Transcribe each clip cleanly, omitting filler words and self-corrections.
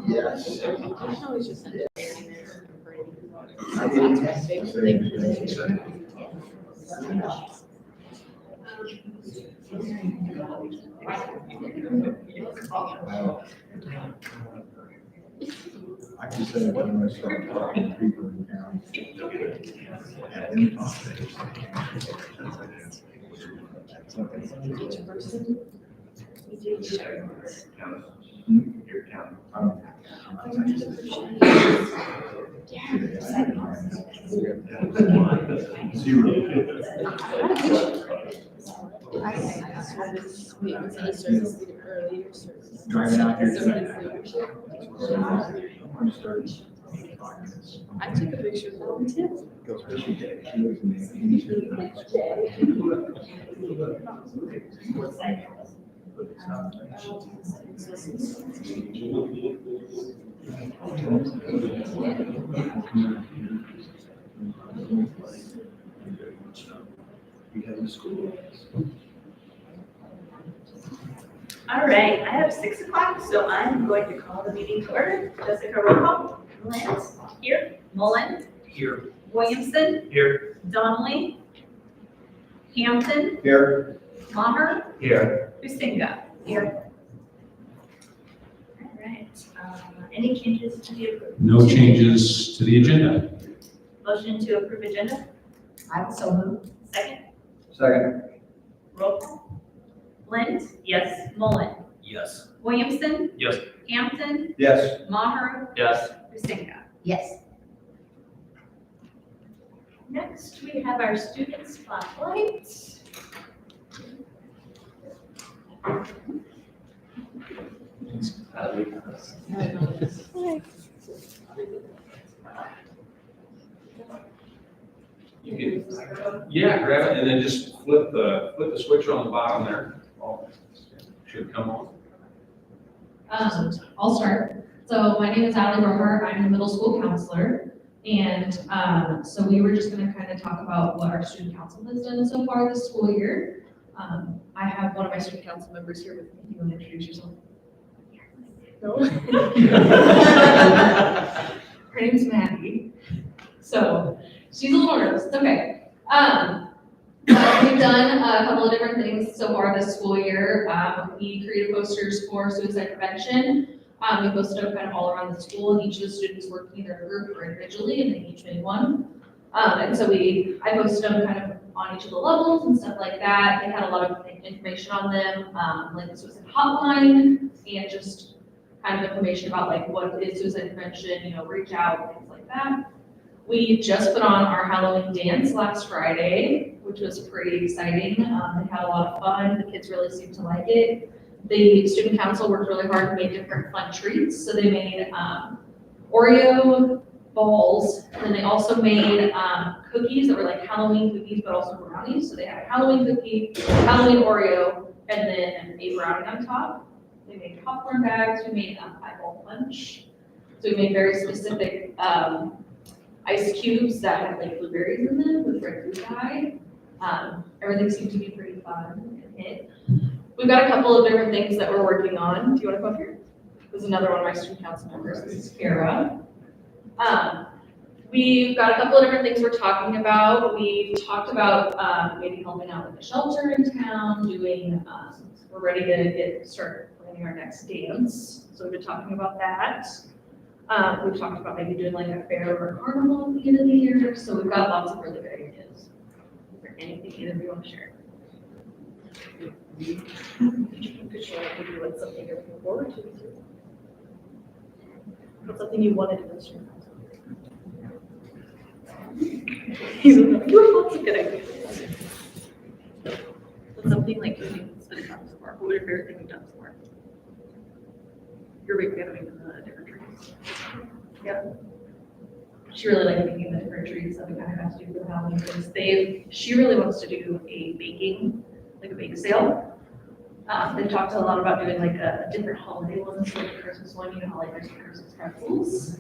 Yes. I can say that when I start talking to people in town. And in Driving out here. I took a picture of them too. All right, I have 6 o'clock, so I'm going to call the meeting to order. Jessica, roll call. Lance, here. Mullen, Here. Williamson, Here. Donnelly, Hampton, Here. Maher, Here. Husinga. Here. All right, any changes to the approved? No changes to the agenda. Motion to approve agenda, I will so move. second, Second. roll call. Lind, yes. Mullen, Yes. Williamson, Yes. Hampton, Yes. Maher, Yes. Husinga. Yes. Next, we have our student spotlight. You can, yeah, grab it and then just flip the switch on the bottom there. All should come on. I'll start. So my name is Allie Romer. I'm the middle school counselor. And so we were just going to kind of talk about what our student council has done so far this school year. I have one of my student council members here with me. You want to introduce yourself? No? Her name's Maddie. So she's a little nervous. It's okay. But we've done a couple of different things so far this school year. We created posters for suicide prevention. We posted them kind of all around the school, and each of the students worked either in a group or individually, and they each made one. And so I posted them kind of on each of the levels and stuff like that. They had a lot of information on them, like the suicide hotline, and just kind of information about like what is suicide prevention, reach out, things like that. We just put on our Halloween dance last Friday, which was pretty exciting. They had a lot of fun. The kids really seemed to like it. The student council worked really hard to make different fun treats. So they made Oreo balls, and then they also made cookies that were like Halloween cookies, but also brownies. So they had a Halloween cookie, Halloween Oreo, and then a brownie on top. They made popcorn bags. We made eyeball punch. So we made very specific ice cubes that had like blueberries in them with red food dye. Everything seemed to be pretty fun and hit. We've got a couple of different things that we're working on. Do you want to come up here? This is another one of my student council members. This is Kara. We've got a couple of different things we're talking about. We talked about maybe helping out with the shelter in town, doing, we're ready to start planning our next dance. So we've been talking about that. We've talked about maybe doing like a fair or a carnival at the end of the year. So we've got lots of really good ideas. Is there anything either of you want to share? Could share maybe like something you're looking forward to. What's something you wanted to this year? You have lots of good ideas. What's something like you've been done so far? What would your favorite thing you've done so far? You're a big fan of making the different trees. Yeah. She really liked making the different treats that we kind of have to do for the Halloween because she really wants to do a baking, like a bake sale. They talked a lot about doing like a different holiday ones, like the Christmas one, you know how like there's Christmas pretzels.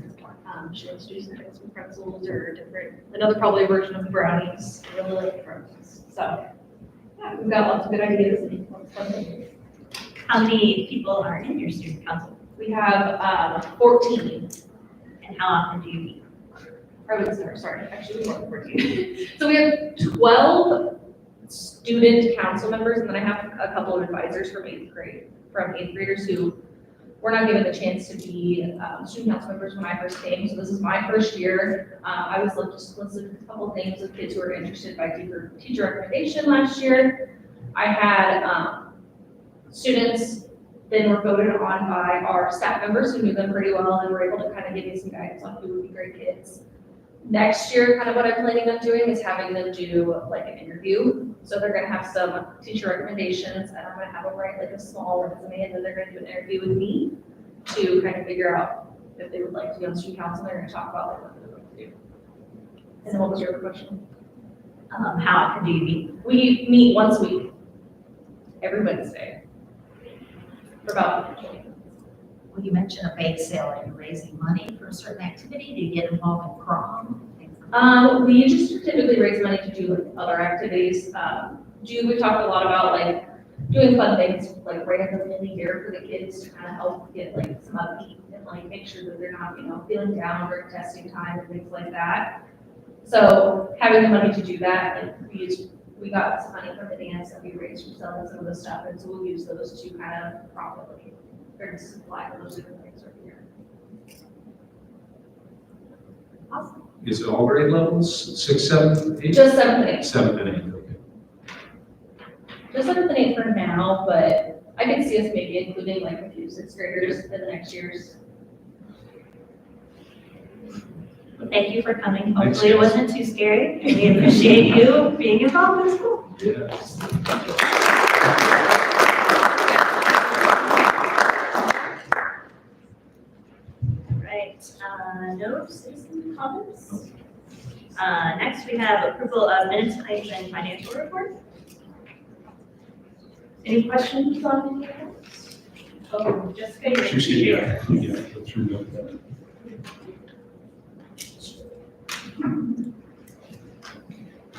She wants to do some Christmas pretzels or different, another probably version of the brownies, I really like the pretzels. So, yeah, we've got lots of good ideas and lots of fun things. How many people are in your student council? We have 14. And how often do you meet? Sorry, actually more than 14. So we have 12 student council members, and then I have a couple of advisors from eighth graders who were not given the chance to be student council members when I first came. So this is my first year. I was just listed a couple of names of kids who were interested by teacher recommendation last year. I had students then were voted on by our staff members who knew them pretty well and were able to kind of give me some guidance on who would be great kids. Next year, kind of what I'm planning on doing is having them do like an interview. So they're gonna have some teacher recommendations, and I'm gonna have them write like a small resume, and then they're gonna do an interview with me to kind of figure out if they would like to be on student council. They're gonna talk about like what they're going to do. And then what was your other question? How often do you meet? We meet once a week, every Wednesday, for about 20 minutes. Well, you mentioned a bake sale. Are you raising money for a certain activity? Do you get involved in prom? We just typically raise money to do like other activities. We talked a lot about like doing fun things like randomly in the year for the kids to kind of help get like some upkeep and like make sure that they're not, feeling down during testing time and things like that. So having the money to do that, like we got some money from the dance that we raised from selling some of the stuff, and so we'll use those to kind of profitably or to supply for those different things over here. Awesome. Is it all grade levels, 6, 7, 8? Just 7th and 8th. 7th and 8th, okay. Just 7th and 8th for now, but I can see us maybe including like a few 6th graders in the next years. Well, thank you for coming. Thanks, Hopefully it guys. wasn't too scary. And we appreciate you being involved in school. Yes. Right, no citizen comments? Next we have approval of minutes and financial report. Any questions on any of this? Oh, Jessica, you're. She said, yeah, go through that.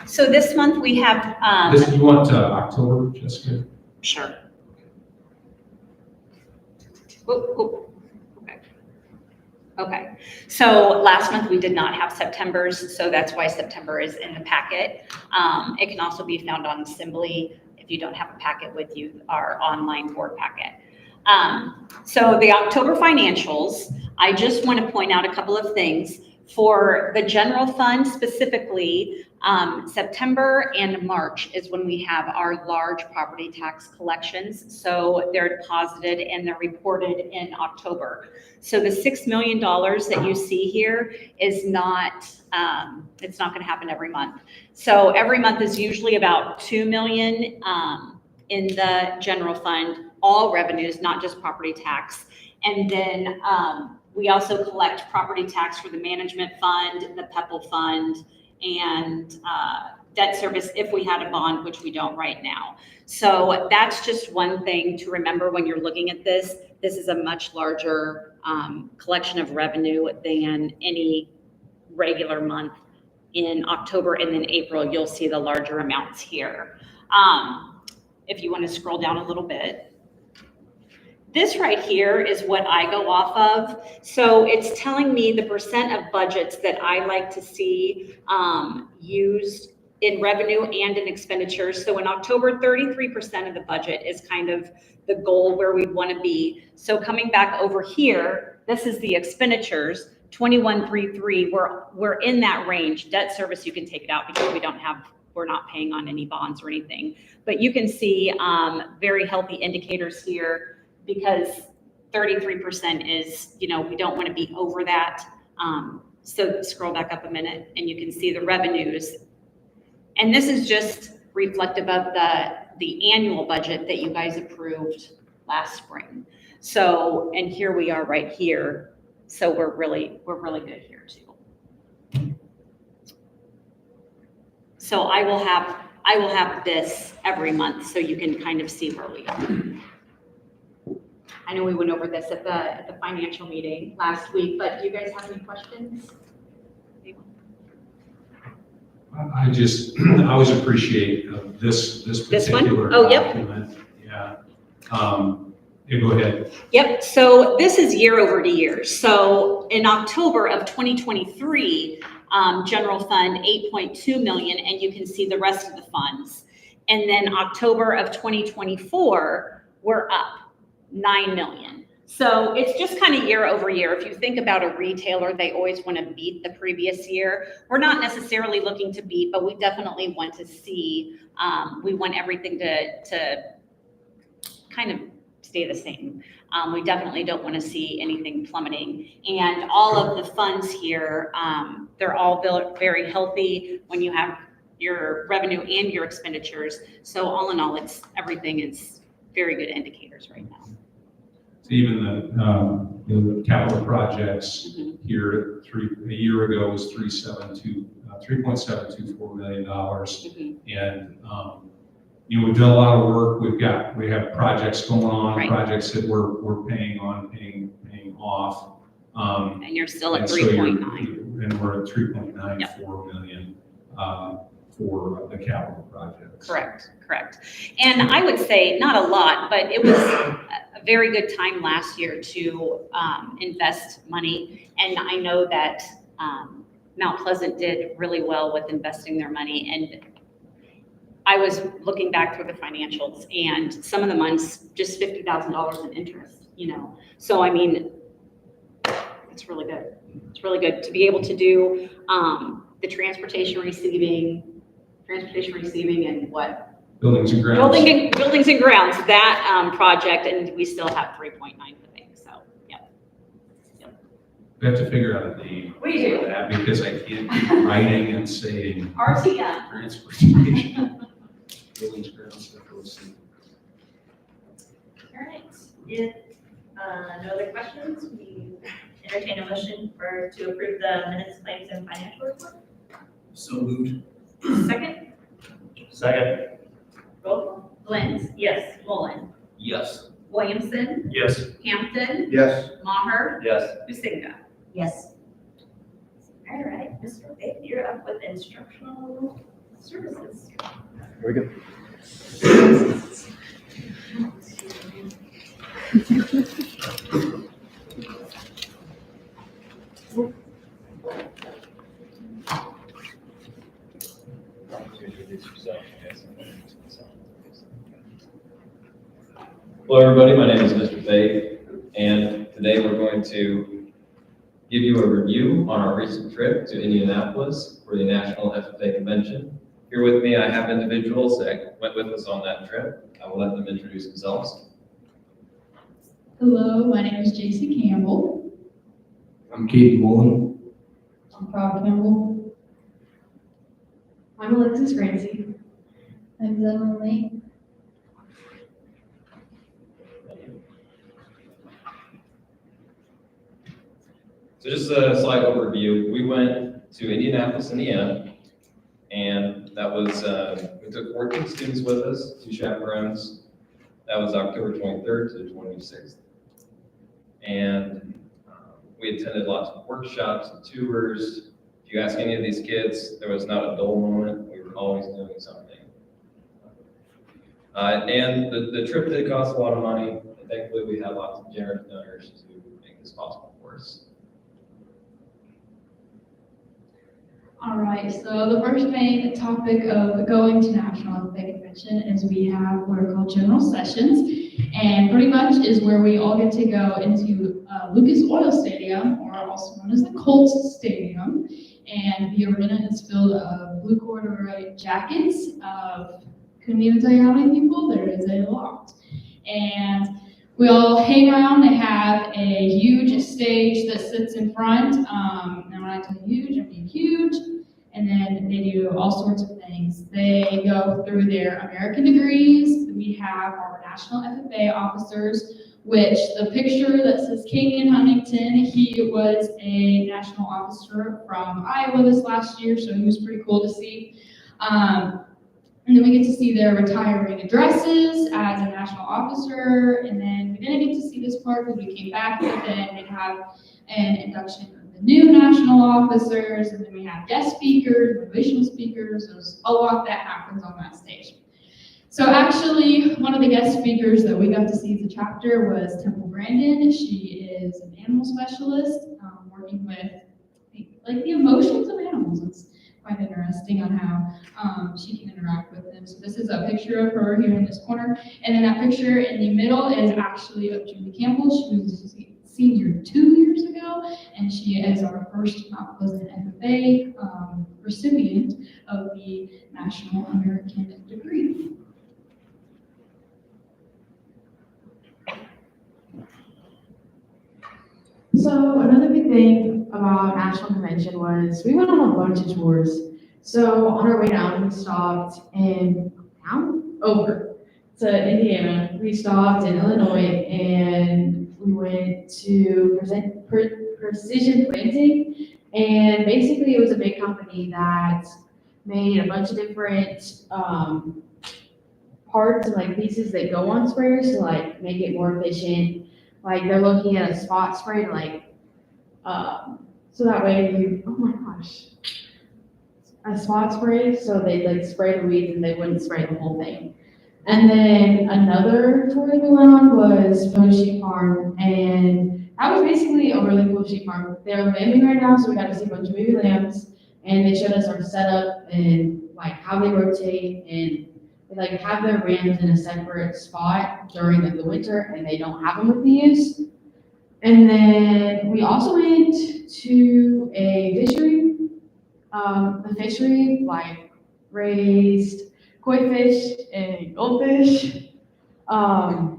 So this month we have, This, you want October, Jessica? sure. Whoop. Okay. Okay, so last month we did not have September's, so that's why September is in the packet. It can also be found on Assembly if you don't have a packet with you, our online board packet. So the October financials, I just want to point out a couple of things. For the general fund specifically, September and March is when we have our large property tax collections. So they're deposited and they're reported in October. So the $6 million that you see here is not, it's not going to happen every month. So every month is usually about $2 million in the general fund, all revenues, not just property tax. And then we also collect property tax for the management fund, the PEPL fund, and debt service if we had a bond, which we don't right now. So that's just one thing to remember when you're looking at this. This is a much larger collection of revenue than any regular month. In October and then April, you'll see the larger amounts here. If you want to scroll down a little bit. This right here is what I go off of. So it's telling me the percent of budgets that I like to see used in revenue and in expenditures. So in October, 33% of the budget is kind of the goal where we want to be. So coming back over here, this is the expenditures, 2133. We're in that range. Debt service, you can take it out because we're not paying on any bonds or anything. But you can see very healthy indicators here, because 33% is, we don't want to be over that. So scroll back up a minute and you can see the revenues. And this is just reflective of the annual budget that you guys approved last spring. So, and here we are right here. So we're really good here too. So I will have this every month so you can kind of see where we are. I know we went over this at the financial meeting last week, but do you guys have any questions? I always appreciate this This one? particular Oh, yep. document. Yeah. Yeah, go ahead. Yep, so this is year over year. So in October of 2023, general fund 8.2 million, and you can see the rest of the funds. And then October of 2024, we're up 9 million. So it's just kind of year over year. If you think about a retailer, they always want to beat the previous year. We're not necessarily looking to beat, but we definitely want to see, we want everything to kind of stay the same. We definitely don't want to see anything plummeting. And all of the funds here, they're all built very healthy when you have your revenue and your expenditures. So all in all, everything is very good indicators right now. Even the capital projects Mhm. here a year ago was $3.724 million. Mhm. And, we've done a lot of work. We have projects going on, Right. projects that we're paying on, paying off. And you're still at And so you're- 3.9. And we're at 3.94 million for the capital projects. Correct. And I would say not a lot, but it was a very good time last year to invest money. And I know that Mount Pleasant did really well with investing their money. And I was looking back through the financials, and some of the months, just $50,000 in interest, So, I mean, it's really good. It's really good to be able to do the transportation receiving and what? Buildings and grounds. Buildings and grounds, that project, and we still have 3.9 for things, so, yep. We have to figure out a name. We do. for that because I can't keep writing and saying RTM. transportation. Buildings, grounds, FOC. All right, if no other questions, we entertain a motion to approve the minutes, claims, and financial report. So moved. Second, Second. roll call. Glenn? Yes. Mullen? Yes. Williamson? Yes. Hampton? Yes. Maher? Yes. Husinga? Yes. All right, Mr. Babe, you're up with instructional services. Very good. Hello, everybody. My name is Mr. Faye, and today we're going to give you a review on our recent trip to Indianapolis for the National FFA Convention. Here with me, I have individuals that went with us on that trip. I will let them introduce themselves. Hello, my name is JC Campbell. I'm Keith Mullen. I'm Proud Campbell. I'm Alexis Ramsey. I'm Zen Lee. So just a slight overview. We went to Indianapolis, Indiana, and that was, we took 14 students with us, 2 chaperones. That was October 23rd to the 26th. And we attended lots of workshops and tours. If you ask any of these kids, there was not a dull moment. We were always doing something. And the trip did cost a lot of money. And thankfully, we had lots of generous donors to make this possible for us. All right, so the first main topic of going to National FFA Convention is we have what are called general sessions, and pretty much is where we all get to go into Lucas Oil Stadium, or also known as the Colts Stadium, and the arena is filled of blue corduroy jackets. Couldn't even tell you how many people. There is a lot, and we all hang around. They have a huge stage that sits in front. And when I tell you huge, I mean huge. And then they do all sorts of things. They go through their American degrees. We have our National FFA officers, which the picture that says King in Huntington, he was a national officer from Iowa this last year, so he was pretty cool to see. And then we get to see their retiring addresses as a national officer. And then we didn't get to see this part because we came back, but then we have an induction of the new national officers. And then we have guest speakers, motivational speakers. There's a lot that happens on that stage. So actually, one of the guest speakers that we got to see as a chapter was Temple Brandon. She is an animal specialist, working with like the emotions of animals. It's quite interesting on how she can interact with them. So this is a picture of her here in this corner. And then that picture in the middle is actually of Julie Campbell. She was a senior 2 years ago, and she is our first Mount Pleasant FFA recipient of the National American degree. So another big thing about National Convention was we went on a bunch of tours. So on our way down, we stopped over to Indiana. We stopped in Illinois, and we went to Precision Planting. And basically, it was a big company that made a bunch of different parts and like pieces that go on sprayers to like make it more efficient. Like they're looking at a spot spray to like, so that way you, oh my gosh, a spot spray, so they'd like spray the weeds and they wouldn't spray the whole thing. And then another tour that we went on was Photo Sheep Farm, and that was basically a really cool sheep farm. They're lambing right now, so we got to see a bunch of baby lambs, and they showed us our setup and like how they rotate, and they like have their rams in a separate spot during like the winter, and they don't have them with the ewes. And then we also went to a fishery. The fishery like raised koi fish and goldfish.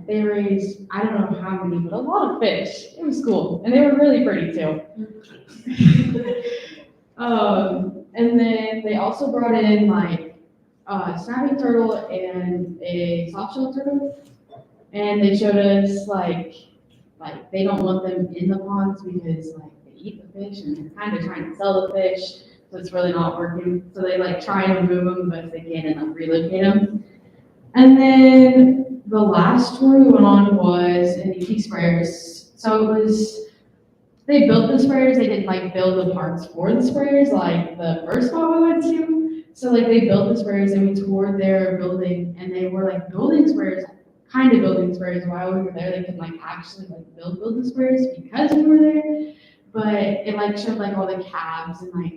They raised, I don't know how many, but a lot of fish. It was cool, and they were really pretty too. And then they also brought in like a snapping turtle and a softshell turtle, and they showed us like they don't want them in the ponds because like they eat the fish and they're kind of trying to sell the fish, so it's really not working. So they like try and remove them, but if they can, and like relocate them. And then the last tour we went on was NDT sprayers. So it was, they built the sprayers, they didn't like build the parts for the sprayers like the first spot we went to. So like they built the sprayers and we toured their building, and they were like building sprayers, kind of building sprayers. While we were there, they could like actually like build the sprayers because we were there. But it like showed like all the cabs and like,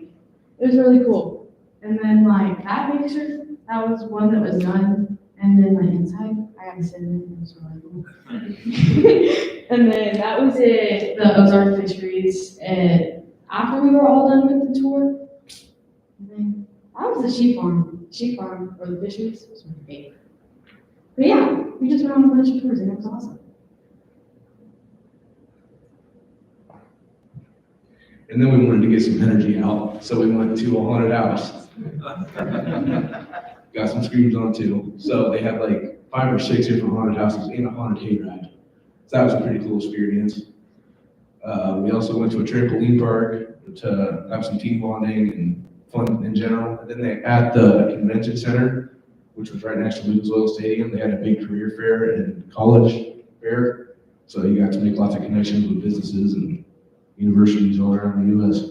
it was really cool. And then like that picture, that was one that was done. And then like inside, I got to sit in it, it was really cool. And then that was it, the Ozark Fisheries. And after we were all done with the tour, and then that was the sheep farm or the fisheries was my favorite. But yeah, we just went on a bunch of tours and it was awesome. And then we wanted to get some energy out, so we went to a haunted house. Got some screams on too. So they had like 5 or 6 different haunted houses and a haunted hayride. So that was a pretty cool experience. We also went to a trampoline park to have some team bonding and fun in general. And then at the convention center, which was right next to Lucas Oil Stadium, they had a big career fair and college fair. So you got to make lots of connections with businesses and universities all around the U.S.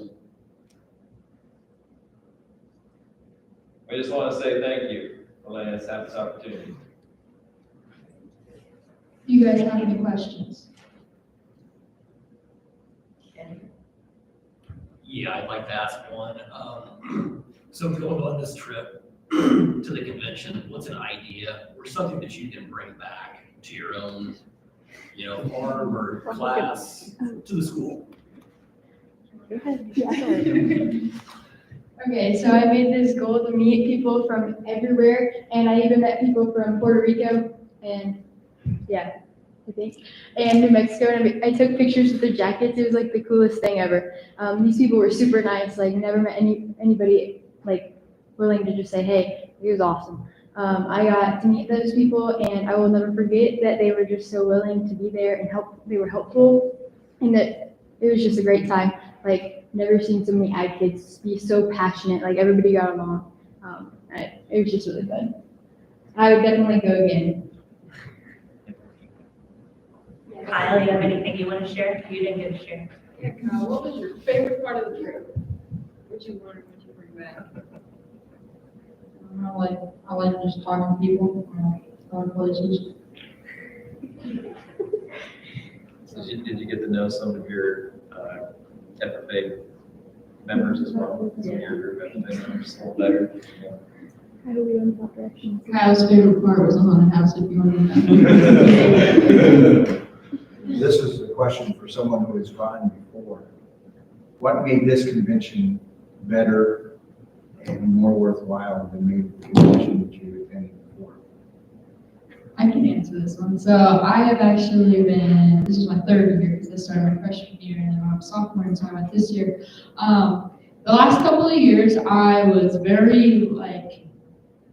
I just want to say thank you for letting us have this opportunity. You guys have any questions? Yeah, I'd like to ask one. So going on this trip to the convention, what's an idea or something that you can bring back to your own, farm or class to the school? Okay, so I made this goal to meet people from everywhere, and I even met people from Puerto Rico and and New Mexico, and I took pictures with their jackets. It was like the coolest thing ever. These people were super nice, like never met anybody like willing to just say, hey, it was awesome. I got to meet those people, and I will never forget that they were just so willing to be there and they were helpful, and that it was just a great time. Like, never seen so many ag kids be so passionate, like everybody got along. It was just really fun. I would definitely go again. Kyle, you have anything you want to share? You didn't get to share. Yeah, Kyle, what was your favorite part of the trip? What you learned, what you bring back? I like just talking to people, starting relationships. Did you get to know some of your FFA members as well? Some of your group FFA members a little better? How do we go in that direction? Kyle's favorite part was a haunted house, if you want to know. This is a question for someone who has gone before. What made this convention better and more worthwhile than maybe the convention that you attended before? I can answer this one. So I have actually been, this is my third year because I started my freshman year and then I'm a sophomore and so I went this year. The last couple of years I was very like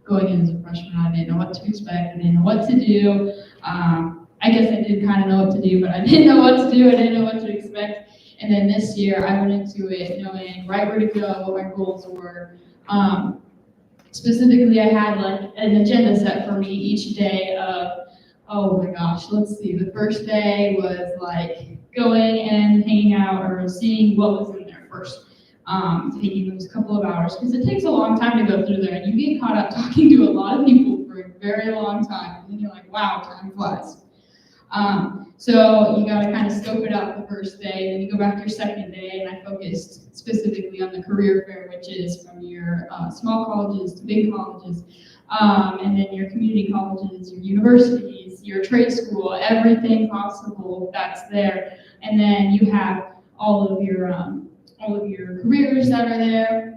going in as a freshman. I didn't know what to expect. I didn't know what to do. I guess I did kind of know what to do, but I didn't know what to do. I didn't know what to expect. And then this year I went into it knowing right where to go, what my goals were. Specifically, I had like an agenda set for me each day of, oh my gosh, let's see. The first day was like going and hanging out or seeing what was in there first. Taking those couple of hours because it takes a long time to go through there and you get caught up talking to a lot of people for a very long time. And then you're like, wow, time flies. So you got to kind of scope it out the first day, then you go back your second day, and I focused specifically on the career fair, which is from your small colleges to big colleges, and then your community colleges, your universities, your trade school, everything possible that's there. And then you have all of your careers that are there.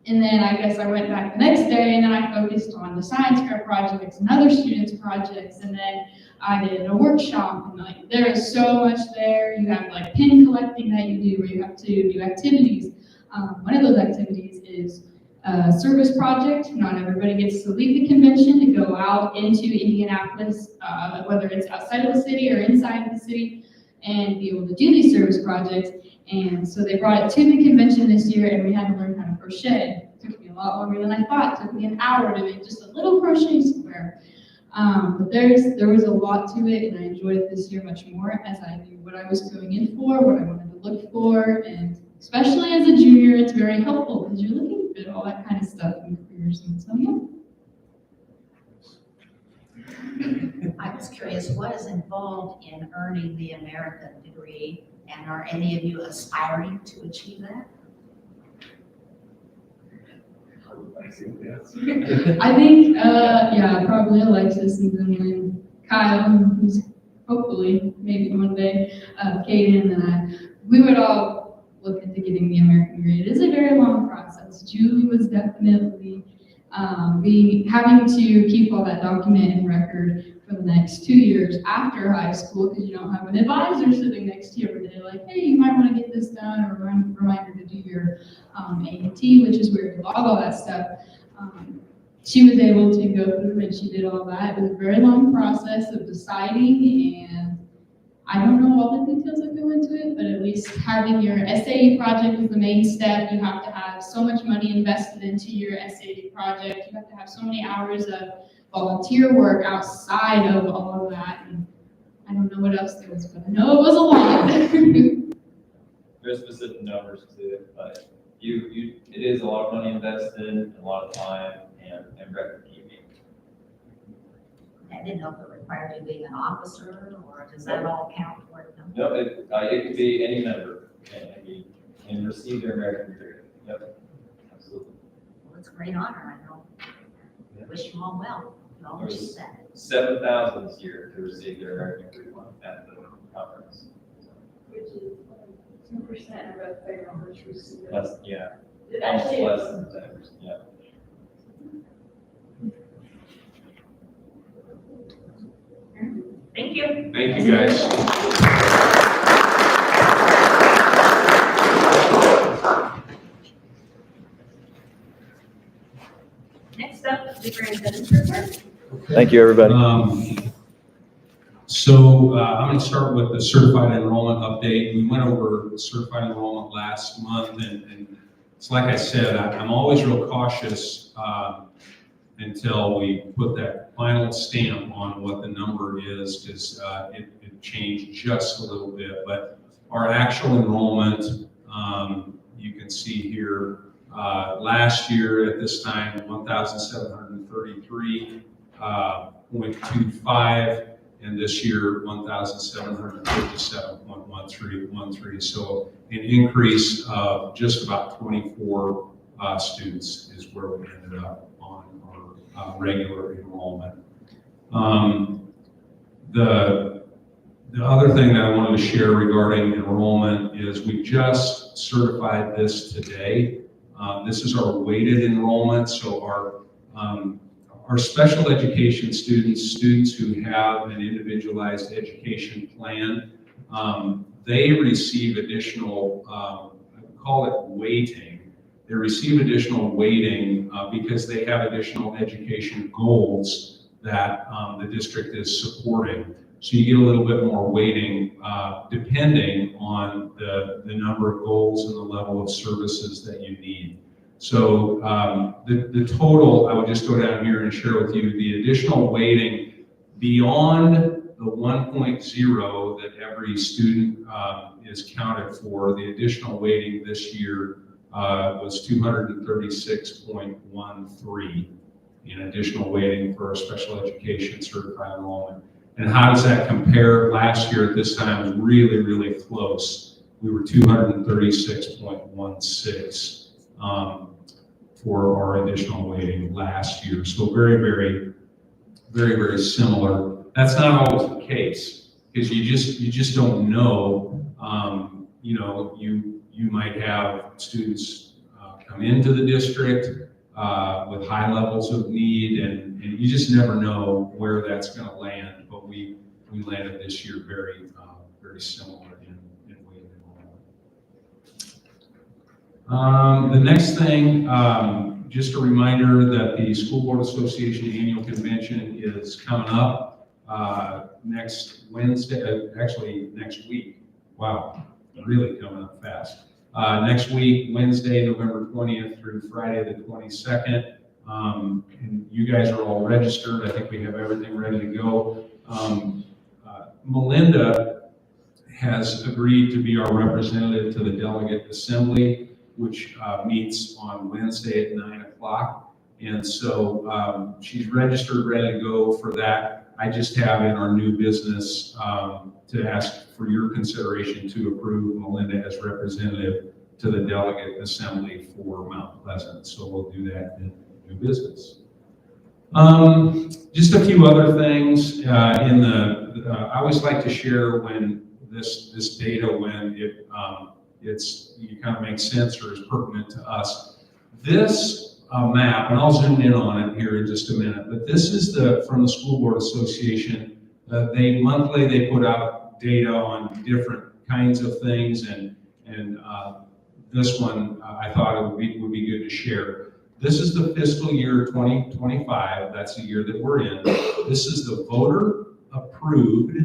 And then I guess I went back the next day and then I focused on the science fair projects and other students' projects. And then I did a workshop and like there is so much there. You have like pin collecting that you do where you have to do activities. One of those activities is a service project. Not everybody gets to leave the convention to go out into Indianapolis, whether it's outside of the city or inside of the city, and be able to do these service projects. And so they brought it to the convention this year and we had to learn how to crochet. It took me a lot longer than I thought. It took me an hour to make just a little crochet square. But there was a lot to it and I enjoyed it this year much more as I knew what I was going in for, what I wanted to look for. And especially as a junior, it's very helpful because you're looking at all that kind of stuff in careers. And so, yeah. I was curious, what is involved in earning the American degree? And are any of you aspiring to achieve that? I think, probably Alexis and then Kyle, who's hopefully, maybe one day, Kaden and I, we would all look into getting the American degree. It is a very long process. Julie was definitely having to keep all that document and record for the next 2 years after high school because you don't have an advisor sitting next to you every day like, hey, you might want to get this done or reminder to do your AAT, which is where you log all that stuff. She was able to go through and she did all that. It was a very long process of deciding and I don't know all the details that go into it, but at least having your SAE project is the main step. You have to have so much money invested into your SAE project. You have to have so many hours of volunteer work outside of all of that. And I don't know what else there was, but I know it was a lot. There's specific numbers to it, but it is a lot of money invested, a lot of time, and record keeping. I didn't know if it required you being an officer, or does that all count for it? No, it could be any member and receive their American degree. Yep, absolutely. Well, it's a great honor, I know. I wish you all well. You all achieve that. 7,000 this year to receive their American degree at the conference. Which is 2% of our federal members. Less, yeah, almost less than 10%, yeah. Thank you. Thank you, guys. Next up, superintendent's report. Thank you, everybody. So I'm going to start with the certified enrollment update. We went over certified enrollment last month, and it's like I said, I'm always real cautious until we put that final stamp on what the number is, because it changed just a little bit. But our actual enrollment, you can see here, last year at this time, 1,733.25, and this year, 1,757.13. So an increase of just about 24 students is where we ended up on our regular enrollment. The other thing that I wanted to share regarding enrollment is we just certified this today. This is our weighted enrollment. So our special education students who have an individualized education plan, they receive additional, I call it weighting. They receive additional weighting because they have additional education goals that the district is supporting. So you get a little bit more weighting depending on the number of goals and the level of services that you need. So the total, I would just go down here and share with you the additional weighting beyond the 1.0 that every student is counted for. The additional weighting this year was 236.13 in additional weighting for our special education certified enrollment. And how does that compare? Last year at this time was really, really close. We were 236.16 for our additional weighting last year. So very, very, very, very similar. That's not always the case because you just don't know. You might have students come into the district with high levels of need, and you just never know where that's going to land. But we landed this year very, very similar in weighted enrollment. The next thing, just a reminder that the School Board Association Annual Convention is coming up next Wednesday, actually next week. Wow, really coming up fast. Next week, Wednesday, November 20th through Friday the 22nd. And you guys are all registered. I think we have everything ready to go. Melinda has agreed to be our representative to the Delegate Assembly, which meets on Wednesday at 9 o'clock. And so she's registered, ready to go for that. I just have in our new business to ask for your consideration to approve Melinda as representative to the Delegate Assembly for Mount Pleasant. So we'll do that in new business. Just a few other things I always like to share when this data, when it kind of makes sense or is pertinent to us. This map, and I'll zoom in on it here in just a minute, but this is from the School Board Association. Monthly they put out data on different kinds of things, and this one I thought it would be good to share. This is the fiscal year 2025. That's the year that we're in. This is the voter approved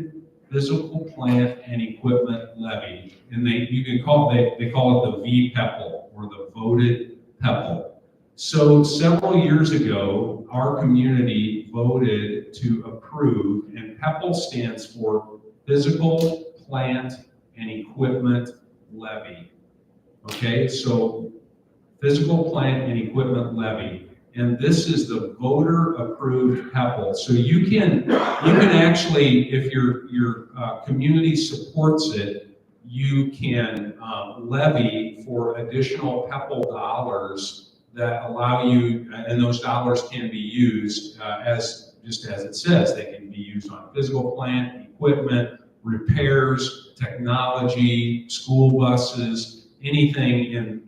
physical plant and equipment levy, and they call it the VPEPL, or the voted PEPL. So several years ago, our community voted to approve, and PEPL stands for Physical Plant and Equipment Levy. Okay, so Physical Plant and Equipment Levy. And this is the voter-approved PEPL. So you can actually, if your community supports it, you can levy for additional PEPL dollars that allow you, and those dollars can be used just as it says. They can be used on physical plant, equipment, repairs, technology, school buses, anything in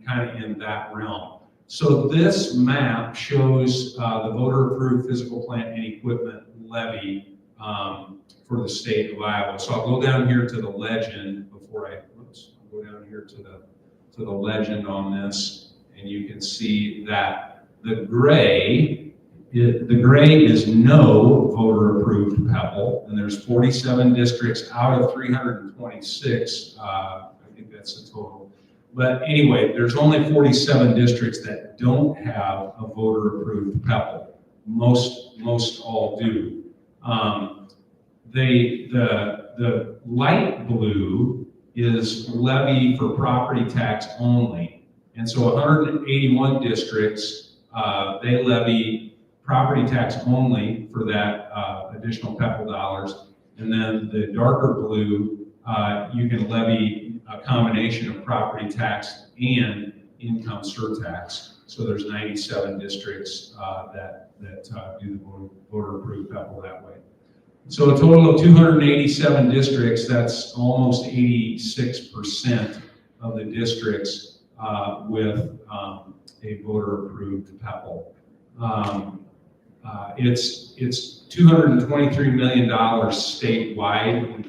that realm. So this map shows the voter-approved physical plant and equipment levy for the state of Iowa. So I'll go down here to the legend I'll go down here to the legend on this, and you can see that the gray is no voter-approved PEPL, and there's 47 districts out of 326. I think that's the total. But anyway, there's only 47 districts that don't have a voter-approved PEPL. most all do. The light blue is levy for property tax only. And so 181 districts, they levy property tax only for that additional PEPAL dollars. And then the darker blue, you can levy a combination of property tax and income surtax. So there's 97 districts that do the voter-approved PEPAL that way. So a total of 287 districts, that's almost 86% of the districts with a voter-approved PEPAL. It's $223 million statewide in the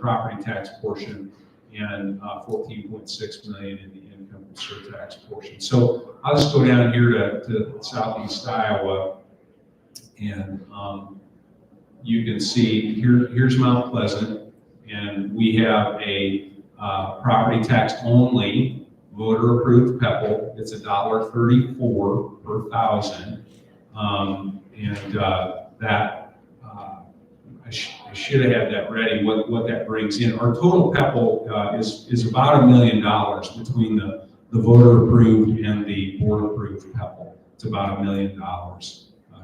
property tax portion and 14.6 million in the income surtax portion. So I'll just go down here to southeast Iowa, and you can see here's Mount Pleasant, and we have a property tax only voter approved PEPAL. It's $1.34 per thousand, and that I should have had that ready. What that brings in, our total PEPAL is about $1 million between the voter approved and the board approved PEPAL. It's about $1 million,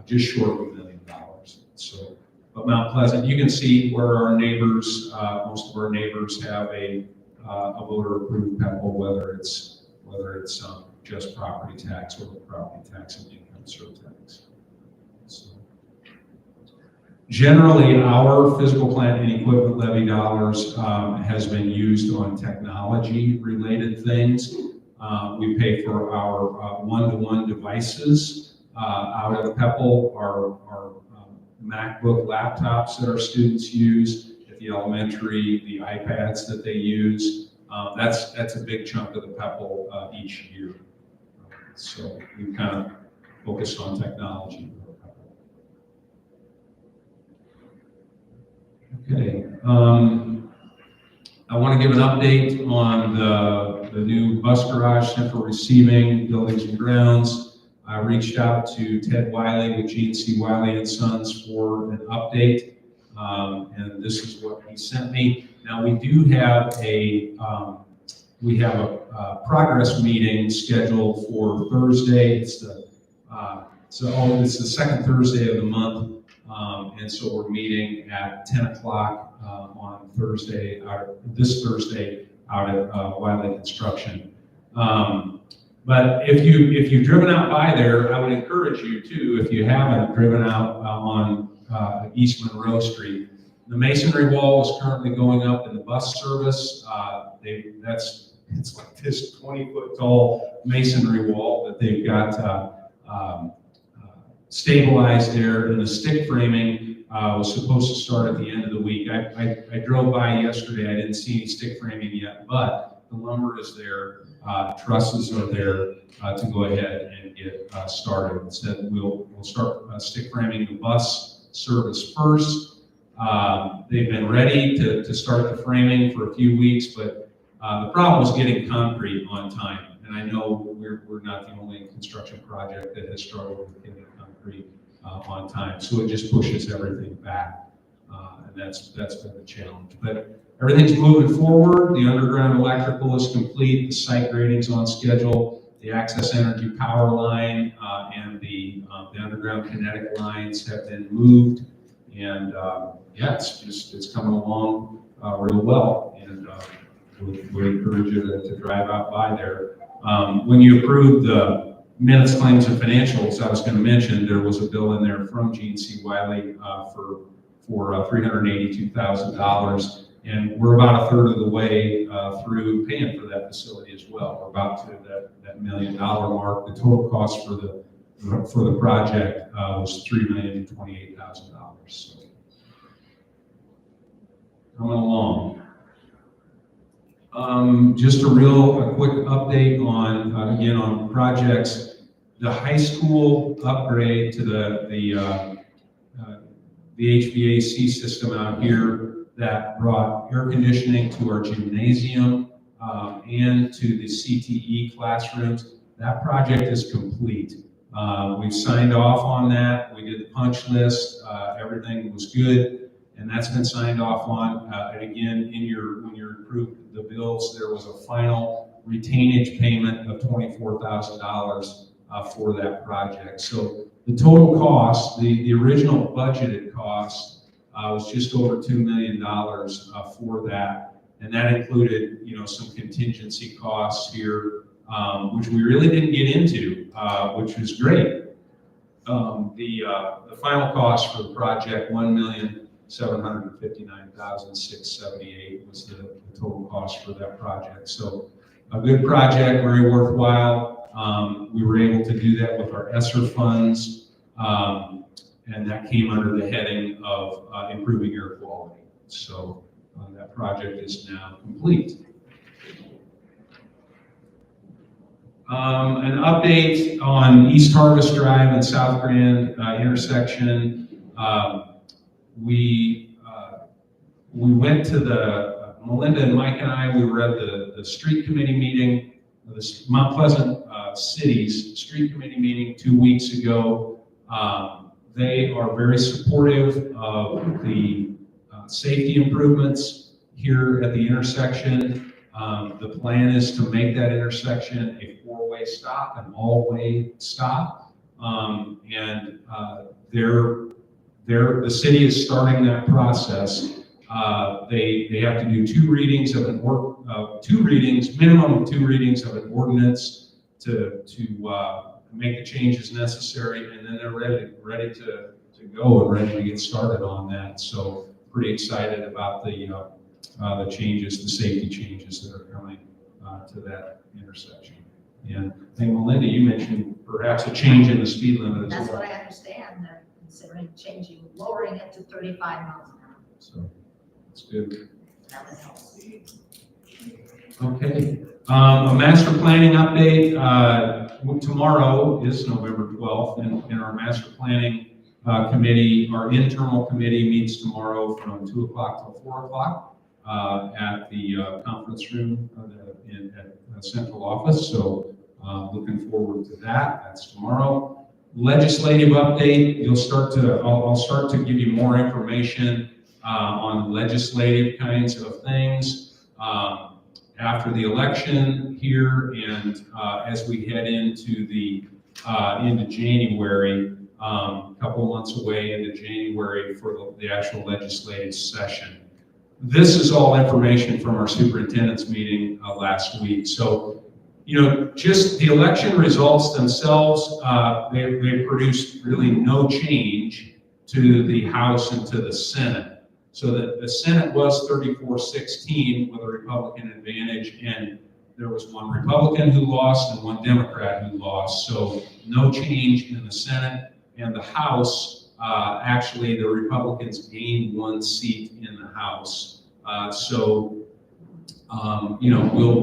just short of $1 million. So. But Mount Pleasant, you can see where our neighbors, most of our neighbors have a voter-approved PEPAL, whether it's just property tax or property tax and income surtax. So, generally, our physical plant and equipment levy dollars has been used on technology-related things. We pay for our one-to-one devices out of PEPAL, our MacBook laptops that our students use at the elementary, the iPads that they use. That's a big chunk of the PEPAL each year. So we kind of focused on technology. Okay. I want to give an update on the new bus garage, central receiving, buildings and grounds. I reached out to Ted Wiley with GNC Wiley and Sons for an update, and this is what he sent me. Now we do have a progress meeting scheduled for Thursday. It's the second Thursday of the month, and so we're meeting at 10 o'clock on Thursday, this Thursday, out at Wiley Construction. But if you've driven out by there, I would encourage you to, if you haven't driven out on East Monroe Street. The masonry wall is currently going up in the bus service. It's like this 20-foot tall masonry wall that they've got stabilized there, and the stick framing was supposed to start at the end of the week. I drove by yesterday. I didn't see any stick framing yet, but the lumber is there. Trusses are there to go ahead and get started. Instead, we'll start stick framing the bus service first. They've been ready to start the framing for a few weeks, but the problem was getting concrete on time. And I know we're not the only construction project that has struggled with getting concrete on time. So it just pushes everything back, and that's been the challenge. But everything's moving forward. The underground electrical is complete. The site grading's on schedule. The Access Energy power line and the underground kinetic lines have been moved. And it's coming along real well. And we encourage you to drive out by there. When you approved the minutes, claims, and financials, I was going to mention there was a bill in there from GNC Wiley for $382,000. And we're about a third of the way through paying for that facility as well. We're about to that $1 million mark. The total cost for the project was $3,028,000. So coming along. Just a quick update on again on projects. The high school upgrade to the HVAC system out here that brought air conditioning to our gymnasium and to the CTE classrooms. That project is complete. We've signed off on that. We did the punch list. Everything was good, and that's been signed off on. And again, when you approved the bills, there was a final retainage payment of $24,000 for that project. So the total cost, the original budgeted cost, was just over $2 million for that, and that included, some contingency costs here, which we really didn't get into, which was great. The final cost for the project, $1,759,678 was the total cost for that project. So a good project, very worthwhile. We were able to do that with our ESSER funds, and that came under the heading of improving air quality. So that project is now complete. An update on East Harvest Drive and South Grand intersection. We went to Melinda and Mike and I, we were at the street committee meeting, the Mount Pleasant City's street committee meeting 2 weeks ago. They are very supportive of the safety improvements here at the intersection. The plan is to make that intersection a four-way stop, an all-way stop. The city is starting that process. They have to do minimum of two readings of an ordinance to make the changes necessary, and then they're ready to go and ready to get started on that. So pretty excited about the changes, the safety changes that are coming to that intersection. And I think, Melinda, you mentioned perhaps a change in the speed limit as well. That's what I understand. They're considering lowering it to 35 miles an hour. So that's good. That would help. Okay. A master planning update. Tomorrow is November 12th, and our master planning committee, our internal committee, meets tomorrow from 2 o'clock till 4 o'clock at the conference room at the central office. So looking forward to that. That's tomorrow. Legislative update. I'll start to give you more information on legislative kinds of things after the election here, and as we head into January, a couple months away into January for the actual legislative session. This is all information from our superintendent's meeting last week. So, just the election results themselves, they produced really no change to the House and to the Senate. So that the Senate was 34-16 with a Republican advantage, and there was one Republican who lost and one Democrat who lost. So no change in the Senate, and the House, actually the Republicans gained one seat in the House.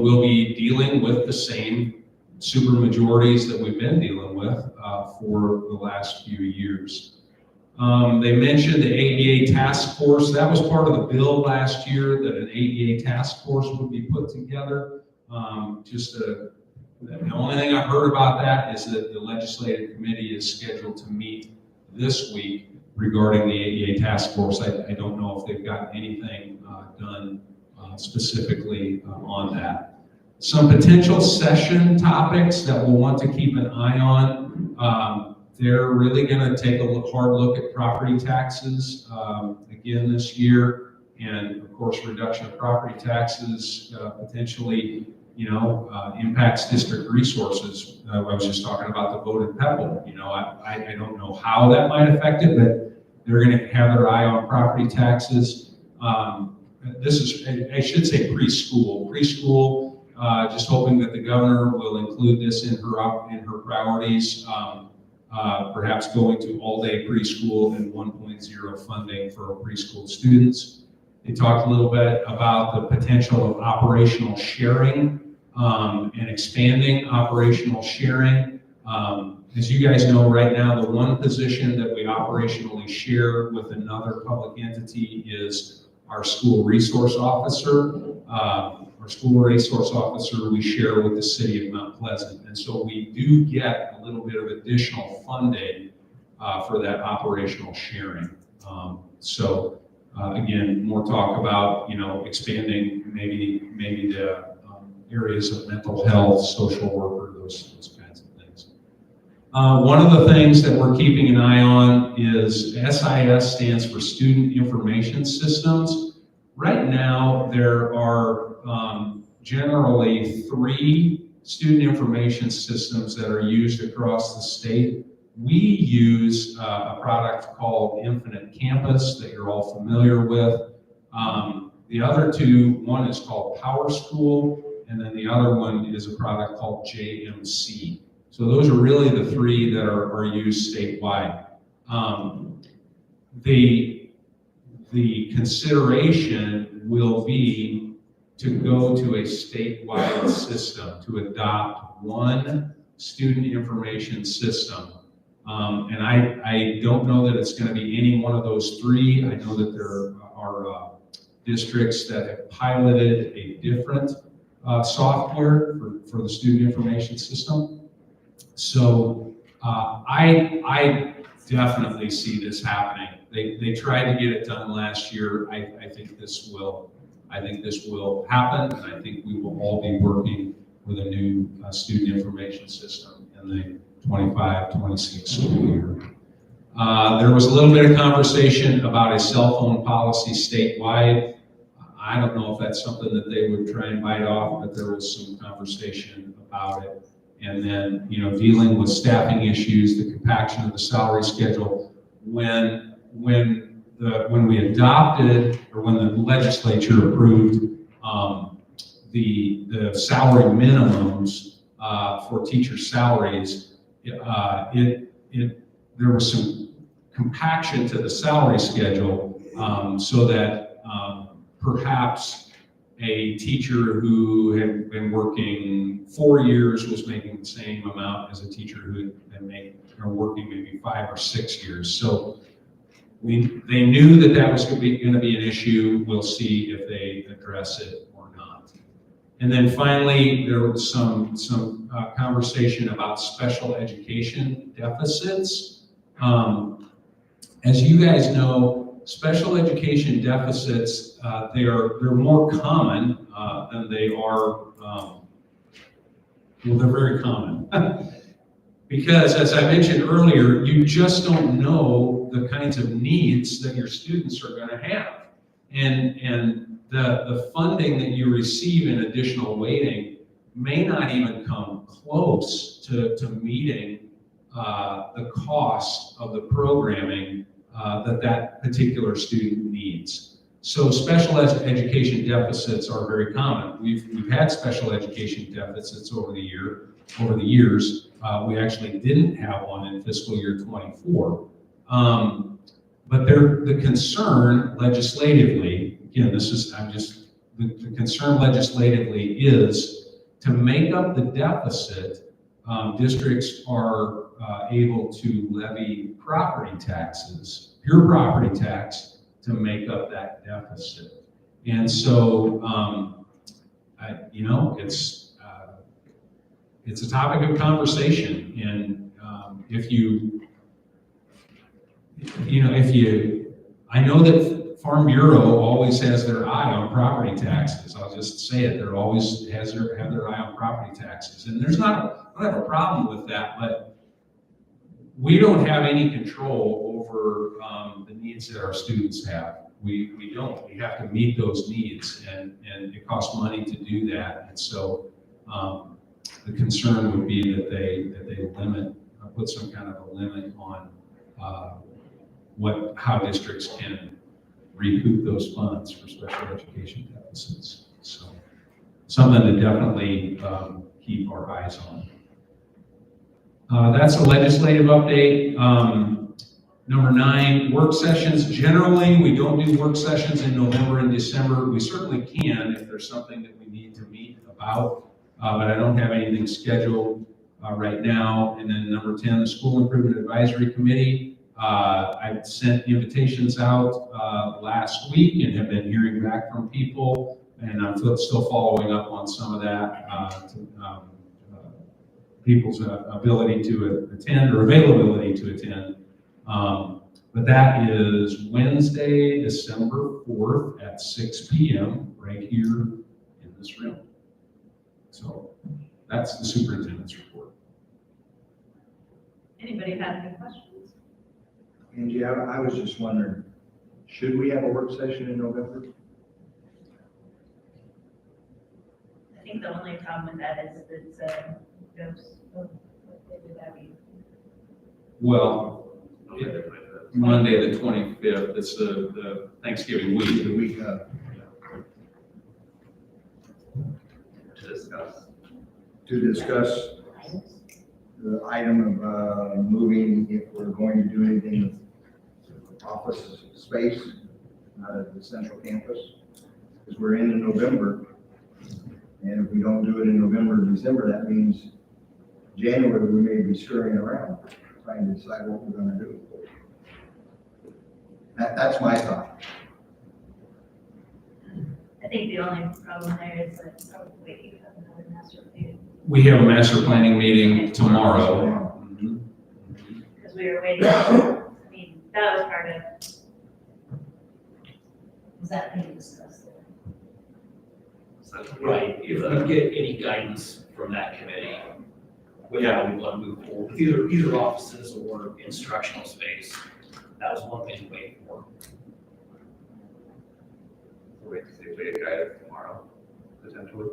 We'll be dealing with the same supermajorities that we've been dealing with for the last few years. They mentioned the ADA task force. That was part of the bill last year, that an ADA task force would be put together. The only thing I've heard about that is that the legislative committee is scheduled to meet this week regarding the ADA task force. I don't know if they've got anything done specifically on that. Some potential session topics that we'll want to keep an eye on. They're really going to take a hard look at property taxes again this year, and of course, reduction of property taxes potentially, impacts district resources. I was just talking about the vote in Pebble. I don't know how that might affect it, but they're going to have their eye on property taxes. This is, I should say, preschool. Preschool. Just hoping that the governor will include this in her priorities. Perhaps going to all-day preschool and 1.0 funding for preschool students. They talked a little bit about the potential of operational sharing and expanding operational sharing. As you guys know, right now, the one position that we operationally share with another public entity is our school resource officer. Our our school resource officer, we share with the city of Mount Pleasant. And so we do get a little bit of additional funding for that operational sharing. Again, more talk about, expanding maybe the areas of mental health, social worker, those kinds of things. One of the things that we're keeping an eye on is SIS stands for Student Information Systems. Right now, there are generally 3 student information systems that are used across the state. We use a product called Infinite Campus that you're all familiar with. The other 2, one is called PowerSchool, and then the other one is a product called JMC. So those are really the 3 that are used statewide. The consideration will be to go to a statewide system, to adopt one student information system. And I don't know that it's going to be any one of those 3. I know that there are districts that have piloted a different software for the student information system. So I definitely see this happening. They tried to get it done last year. I think this will happen, and I think we will all be working with a new student information system in the 25-26 school year. There was a little bit of conversation about a cell phone policy statewide. I don't know if that's something that they would try and bite off, but there was some conversation about it. And then, dealing with staffing issues, the compaction of the salary schedule. When we adopted, or when the legislature approved the salary minimums for teacher salaries, there was some compaction to the salary schedule so that perhaps a teacher who had been working 4 years was making the same amount as a teacher who had been working maybe 5 or 6 years. So they knew that was going to be an issue. We'll see if they address it or not. And then finally, there was some conversation about special education deficits. As you guys know, special education deficits, they're more common than they are, they're very common. Because as I mentioned earlier, you just don't know the kinds of needs that your students are going to have. And the funding that you receive in additional weighting may not even come close to meeting the cost of the programming that particular student needs. So special education deficits are very common. We've had special education deficits over the years. We actually didn't have one in fiscal year 24. But the concern legislatively, again, the concern legislatively is to make up the deficit, districts are able to levy property taxes, pure property tax, to make up that deficit. And so, it's a topic of conversation. And I know that Farm Bureau always has their eye on property taxes. I'll just say it. They're always have their eye on property taxes. And I don't have a problem with that, but we don't have any control over the needs that our students have. We don't. We have to meet those needs, and it costs money to do that. And so the concern would be that they put some kind of a limit on how districts can recoup those funds for special education deficits. So something to definitely keep our eyes on. That's a legislative update. Number 9, work sessions. Generally, we don't do work sessions in November and December. We certainly can if there's something that we need to meet about, but I don't have anything scheduled right now. And then number 10, the School Improvement Advisory Committee. I sent invitations out last week and have been hearing back from people. and I'm still following up on some of that, people's ability to attend or availability to attend. But that is Wednesday, December 4th at 6 p.m. right here in this room. So that's the superintendent's report. Anybody have any questions? Angie, I was just wondering, should we have a work session in November? I think the only problem with that is it's ghost. What day would that be? Well, Monday, the 25th, it's the Thanksgiving week. The week of. To discuss the item of moving, if we're going to do anything with office space out of the central campus. Because we're in November, and if we don't do it in November or December, that means January, we may be scurrying around, trying to decide what we're gonna do. That's my thought. I think the only problem there is that, oh, wait, you have another master plan. We have a master planning meeting tomorrow. Mhm. Because we were waiting, I mean, that was part of, Was that being discussed there? Right, if we get any guidance from that committee, with how we want to move forward, with either offices or instructional space, that was one thing to wait for. Wait to see if we get guidance tomorrow, potentially.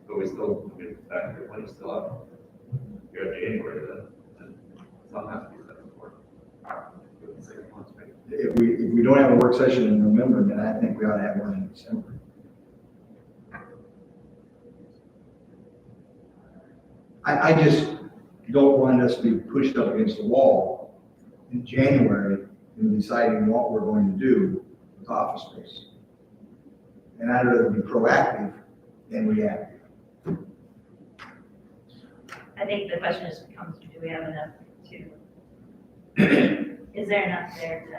But we still, I mean, that when it's still up, you're at January then, something has to be set before. If we don't have a work session in November, then I think we ought to have one in December. I just don't want us to be pushed up against the wall in January in deciding what we're going to do with office space. And I'd rather be proactive than reactive. I think the question is, comes to, do we have enough to, is there enough there to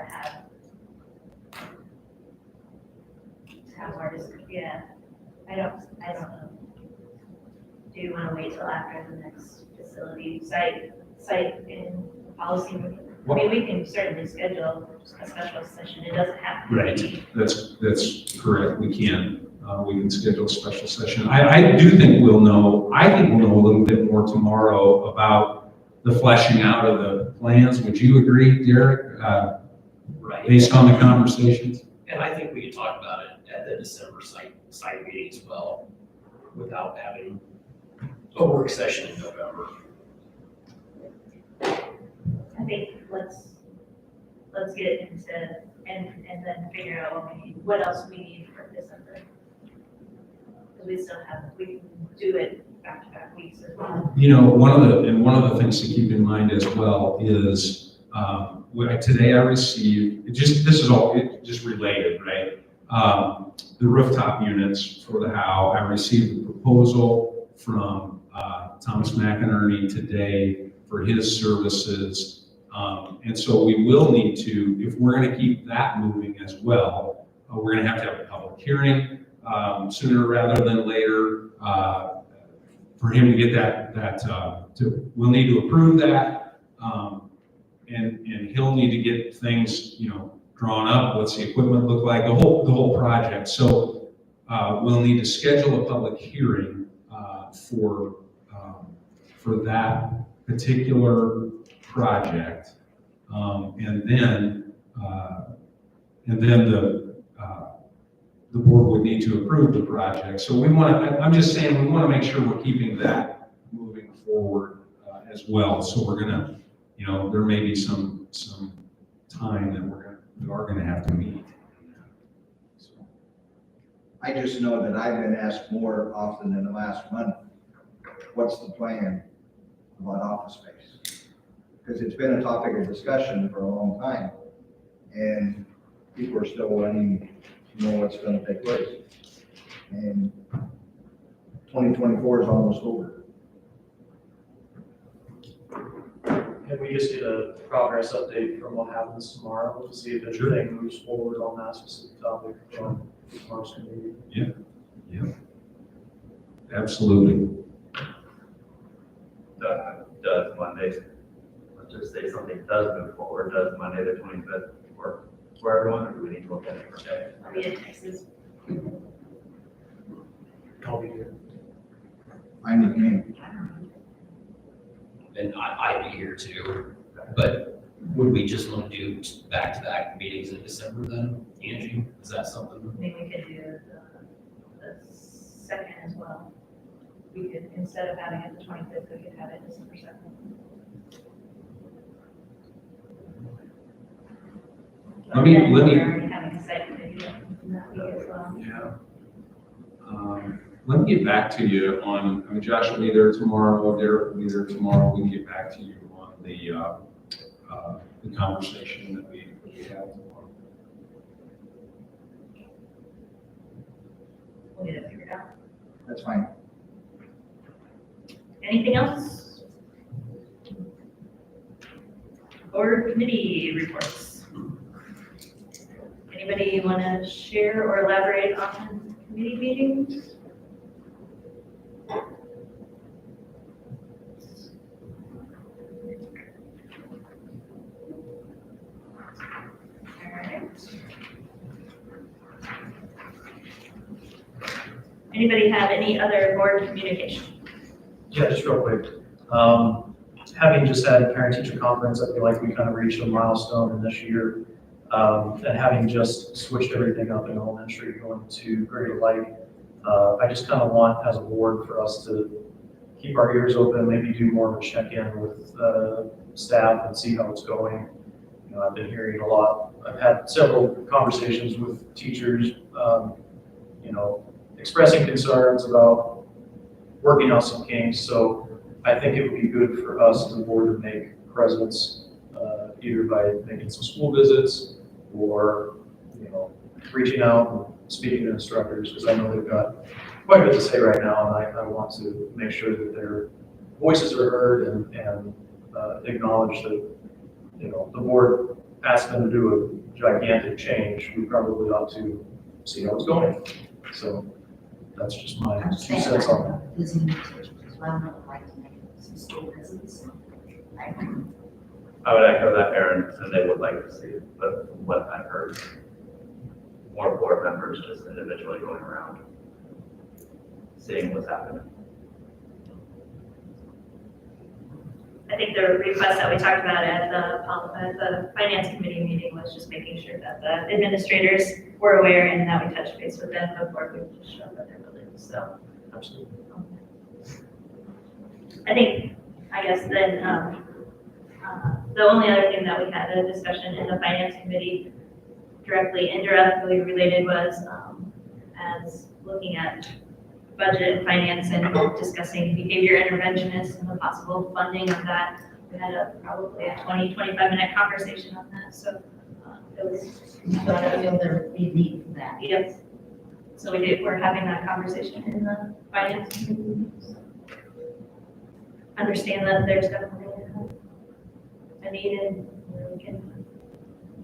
have our discussion? Yeah, I don't know. Do you want to wait till after the next facility site in policy meeting? I mean, we can certainly schedule a special session. It doesn't have to be. Right, that's correct, we can schedule a special session. I do think we'll know a little bit more tomorrow about the fleshing out of the plans. Would you agree, Derek? Right. Based on the conversations? And I think we can talk about it at the December site meeting as well, without having a work session in November. I think let's get it into, and then figure out what else we need for December. Because we can do it back-to-back weeks as well. You know, one of the things to keep in mind as well is, today I received, this is all just related, right? The rooftop units for the Howe, I received a proposal from Thomas McInerney today for his services. And so we will need to, if we're going to keep that moving as well, we're going to have a public hearing sooner rather than later for him to get we'll need to approve that. And he'll need to get things, drawn up. What's the equipment look like? The whole project. So we'll need to schedule a public hearing for that particular project, and then the board would need to approve the project. So I'm just saying, we want to make sure we're keeping that moving forward as well. So we're gonna, there may be some time that we are gonna have to meet. So. I just know that I've been asked more often in the last month, what's the plan about office space? Because it's been a topic of discussion for a long time, and people are still wanting to know what's going to take place. And 2024 is almost over. Can we just get a progress update from what happens tomorrow to see if anything moves forward on that specific topic on tomorrow's committee? Absolutely. Does Monday, let's just say something does move forward, does Monday the 25th work for everyone, or do we need to look at it for day? I'll be in Texas. I'll be here. Fine with me. And I'd be here too, but would we just want to do back-to-back meetings in December then, Angie? Is that something? I think we could do the second as well. We could, instead of having it the 25th, we could have it December 2nd. Let me- We're already having a site committee in that week as well. Yeah. Let me get back to you on, I mean, Josh will be there tomorrow, Derek will be there tomorrow. We can get back to you on the conversation that we have tomorrow. We'll get it figured out. That's fine. Anything else? Board committee reports. Anybody want to share or elaborate on committee meetings? All right. Anybody have any other board communication? Yeah, just real quick. Having just had a parent-teacher conference, I feel like we kind of reached a milestone in this year. And having just switched everything up in elementary, going to grade alike, I just kind of want, as a board, for us to keep our ears open, maybe do more of a check-in with staff and see how it's going. You know, I've been hearing a lot. I've had several conversations with teachers, you know, expressing concerns about working out some kinks. So I think it would be good for us, the board, to make presence, either by making some school visits or, you know, reaching out and speaking to instructors, because I know they've got quite a bit to say right now, and I want to make sure that their voices are heard and acknowledge that, you know, the board asked them to do a gigantic change. We probably ought to see how it's going. So that's just my 2 cents on that. Visiting teachers as well, I would like to make some school visits. I would echo that, Aaron, and they would like to see it, but what I've heard, more board members just individually going around, seeing what's happening. I think the request that we talked about at the finance committee meeting was just making sure that the administrators were aware and that we touched base with them before we just showed up at their buildings, so. Absolutely. I guess then, the only other thing that we had a discussion in the finance committee directly, indirectly related was, as looking at budget and finance and discussing behavior interventionists and the possible funding of that. We had probably a 20-25-minute conversation on that, so it was. But I feel there be need for that. Yes. So we're having that conversation in the finance committee. So understand that there's definitely a need, and we can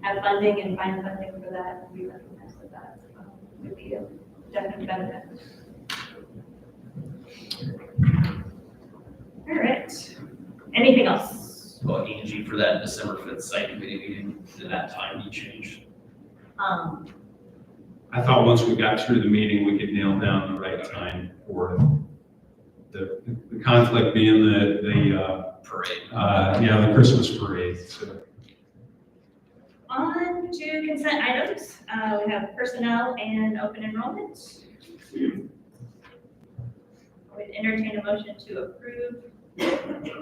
have funding and find funding for that. We recognize that would be a definite benefit. All right. Anything else? Well, Angie, for that December 5th site committee meeting, did that time be changed? I thought once we got through the meeting, we could nail down the right time for it. The conflict being the Parade. the Christmas parade, so. On to consent items. We have personnel and open enrollment. I would entertain a motion to approve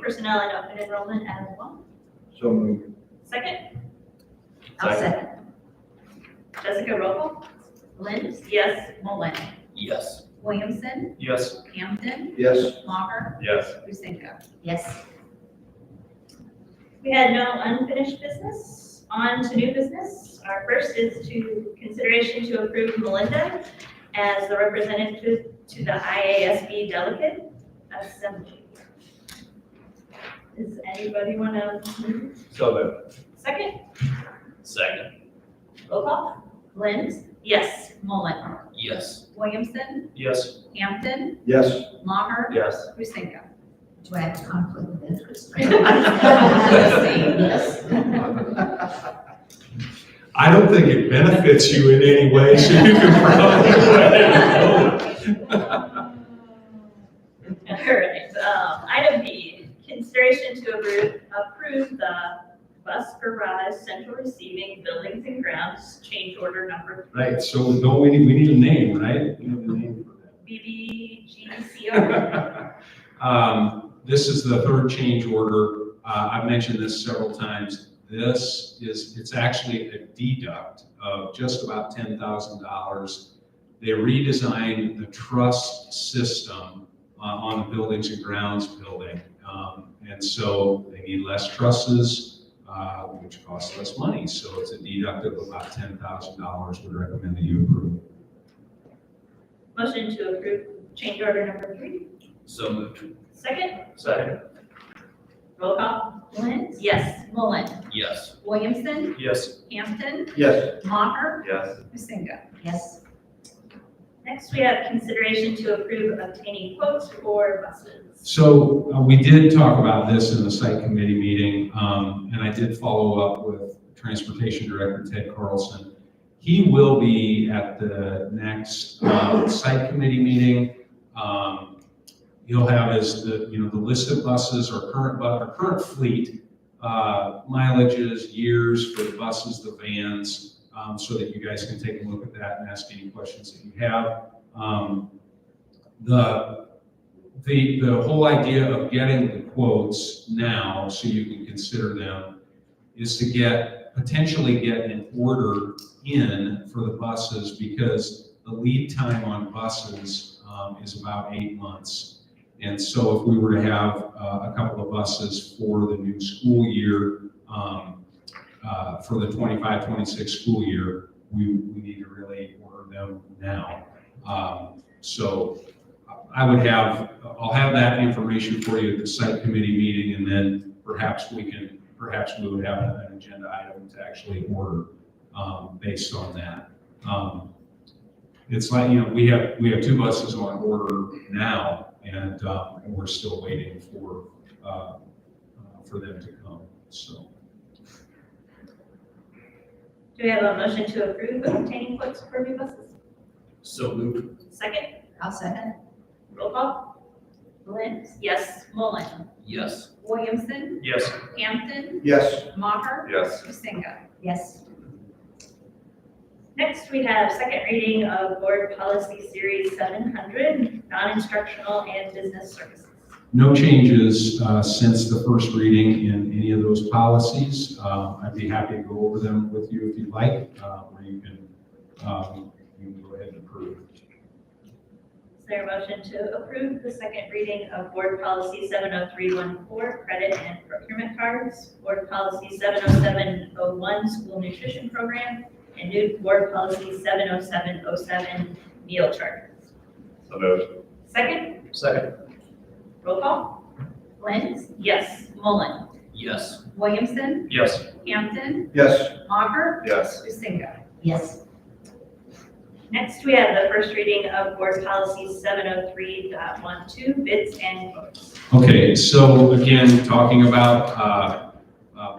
personnel and open enrollment as well. So moved. Second, I'll second. Jessica, roll call. Lynn? Yes. Mullen? Yes. Williamson? Yes. Hampton? Yes. Maher? Yes. Husenko? Yes. We had no unfinished business. On to new business. Our first is to consideration to approve Melinda as the representative to the IASB delegate assembly. Does anybody want to move? So moved. Second? Second. Roll call? Lynn, Yes. Mullen, Yes. Williamson, Yes. Hampton, Yes. Maher, Yes. Husinga. Do I have a conflict of interest? Yes. I don't think it benefits you in any way, so you can probably go ahead and vote. All right, item B, consideration to approve the bus garage central receiving buildings and grounds change order number Right, so don't we need a name, right? We need a name for that. BBGCO. This is the third change order. I've mentioned this several times. It's actually a deduct of just about $10,000. They redesigned the truss system on the buildings and grounds building. And so they need less trusses, which costs less money. So it's a deduct of about $10,000. Would recommend that you approve. Motion to approve change order number 3. So moved. Second, Second. roll call? Lynn, Yes. Mullen, Yes. Williamson, Yes. Hampton, Yes. Maher, Yes. Husinga. Yes. Next, we have consideration to approve obtaining quotes for buses. So we did talk about this in the site committee meeting, and I did follow up with Transportation Director Ted Carlson. He will be at the next site committee meeting. He'll have the list of buses, our current fleet, mileages, years for the buses, the vans, so that you guys can take a look at that and ask any questions that you have. The whole idea of getting the quotes now, so you can consider them, is to potentially get an order in for the buses, because the lead time on buses is about 8 months. And so if we were to have a couple of buses for the new school year, for the 25-26 school year, we need to really order them now. So I'll have that information for you at the site committee meeting, and then perhaps we would have an agenda item to actually order based on that. It's like, we have 2 buses on order now, and we're still waiting for them to come, so. Do we have a motion to approve obtaining quotes for new buses? So moved. Second, I'll second. roll call? Lynn, Yes. Mullen, Yes. Williamson, Yes. Hampton, Yes. Maher, Yes. Husinga. Yes. Next, we have second reading of Board Policy Series 700, non-instructional and business services. No changes since the first reading in any of those policies. I'd be happy to go over them with you if you'd like, or you can go ahead and approve. Is there a motion to approve the second reading of Board Policy 70314, credit and procurement cards, Board Policy 70701, school nutrition program, and new Board Policy 70707, meal charges? So moved. Second, Second. roll call? Lynn, Yes. Mullen, Yes. Williamson, Yes. Hampton, Yes. Maher, Yes. Husinga. Yes. Next, we have the first reading of Board Policy 703.12, bids and quotes. Okay, so again, talking about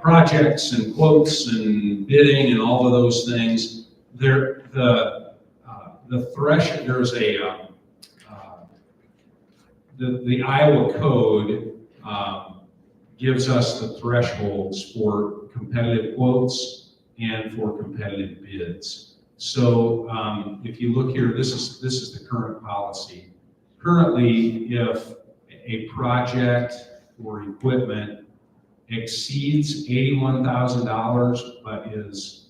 projects and quotes and bidding and all of those things, there's the Iowa code gives us the thresholds for competitive quotes and for competitive bids. So if you look here, this is the current policy. Currently, if a project or equipment exceeds $81,000 but is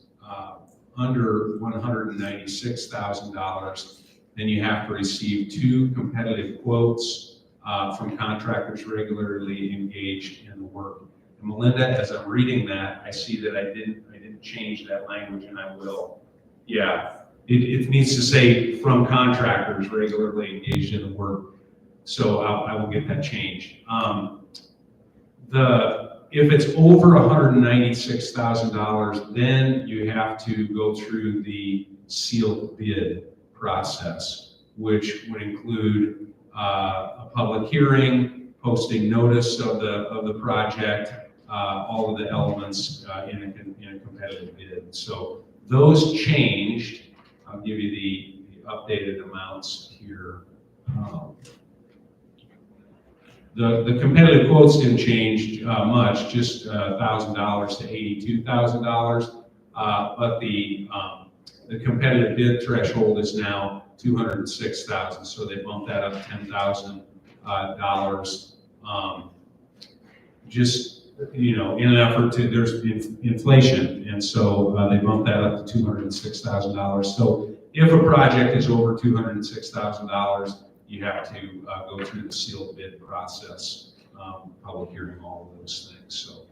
under $196,000, then you have to receive 2 competitive quotes from contractors regularly engaged in the work. And Melinda, as I'm reading that, I see that I didn't change that language, and I will. Yeah, it needs to say from contractors regularly engaged in the work. So I will get that changed. if it's over $196,000, then you have to go through the sealed bid process, which would include a public hearing, posting notice of the project, all of the elements in a competitive bid. So those changed. I'll give you the updated amounts here. The competitive quotes didn't change much, just $1,000 to $82,000. But the competitive bid threshold is now $206,000, so they bumped that up $10,000. Just, in an effort to, there's inflation, and so they bumped that up to $206,000. So if a project is over $206,000, you have to go through the sealed bid process, public hearing, all of those things. So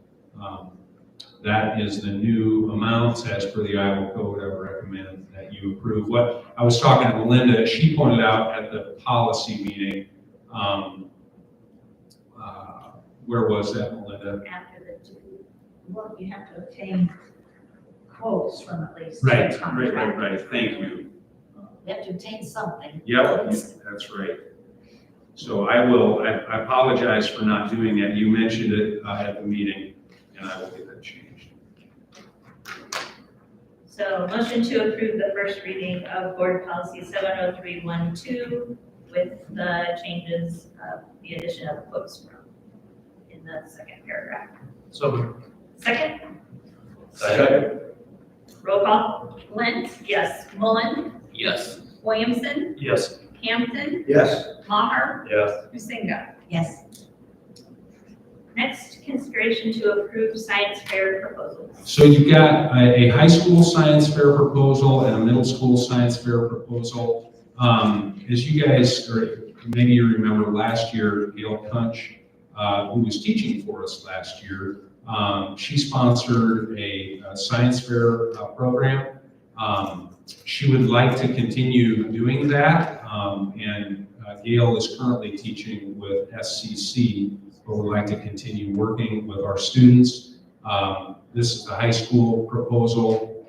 that is the new amounts as per the Iowa code. I would recommend that you approve. What I was talking to Melinda, she pointed out at the policy meeting, where was that, Melinda? After the two, well, you have to obtain quotes from at least two Right. contractors. Thank you. You have to obtain something. Yep, that's right. So I apologize for not doing that. You mentioned it at the meeting, and I will get that changed. So motion to approve the first reading of board policy 70312 with the changes of the addition of quotes from in the second paragraph. So moved. Second, Second. roll call. Lent, yes. Mullen, Yes. Williamson, Yes. Hampton, Yes. Maher, Yes. Husinga. Yes. Next, consideration to approve science fair proposals. So you've got a high school science fair proposal and a middle school science fair proposal. As you guys, or maybe you remember last year, Gail Kunch, who was teaching for us last year, she sponsored a science fair program. She would like to continue doing that, and Gail is currently teaching with SCC, but would like to continue working with our students. This is the high school proposal,